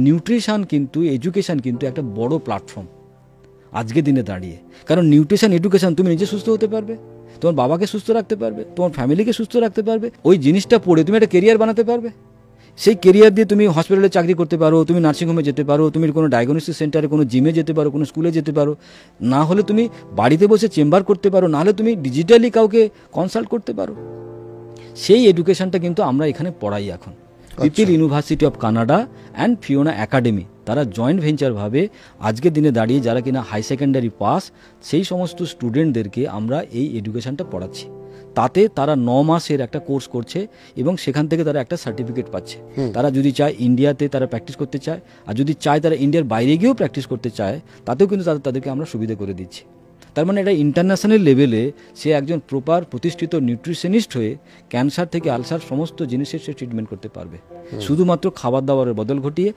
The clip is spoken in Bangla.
নিউট্রিশন কিন্তু এডুকেশন কিন্তু একটা বড় প্ল্যাটফর্ম আজকের দিনে দাঁড়িয়ে। কারণ নিউট্রিশন এডুকেশন তুমি নিজে সুস্থ হতে পারবে, তোমার বাবাকে সুস্থ রাখতে পারবে, তোমার ফ্যামিলিকে সুস্থ রাখতে পারবে। ওই জিনিসটা পড়ে তুমি একটা কেরিয়ার বানাতে পারবে। সেই কেরিয়ার দিয়ে তুমি হসপিটালে চাকরি করতে পারো, তুমি নার্সিংহোমে যেতে পারো, তুমি কোনো ডায়াগনস্টিক সেন্টারে, কোনো জিমে যেতে পারো, কোনো স্কুলে যেতে পারো। না হলে তুমি বাড়িতে বসে চেম্বার করতে পারো, না হলে তুমি ডিজিটালি কাউকে কনসাল্ট করতে পারো। সেই এডুকেশনটা কিন্তু আমরা এখানে পড়াই এখন। People university of Canada and Fiona academy তারা জয়েন্ট ভেঞ্চারভাবে আজকের দিনে দাঁড়িয়ে যারা কিনা হাই সেকেন্ডারি পাস সেই সমস্ত স্টুডেন্টদেরকে আমরা এই এডুকেশনটা পড়াচ্ছি। তাতে তারা 9 মাসের একটা কোর্স করছে এবং সেখান থেকে তারা একটা সার্টিফিকেট পাচ্ছে। তারা যদি চায় ইন্ডিয়াতে তারা প্র্যাকটিস করতে চায়, আর যদি চায় তারা ইন্ডিয়ার বাইরে গিয়েও প্র্যাকটিস করতে চায়, তাতেও কিন্তু তাদেরকে আমরা সুবিধা করে দিচ্ছি। তার মানে এটা ইন্টারন্যাশনাল লেভেলে সে একজন প্রপার প্রতিষ্ঠিত নিউট্রিশনিস্ট হয়ে ক্যান্সার থেকে আলসার সমস্ত জিনিসের সে ট্রিটমেন্ট করতে পারবে, শুধুমাত্র খাবার দাবারের বদল ঘটিয়ে।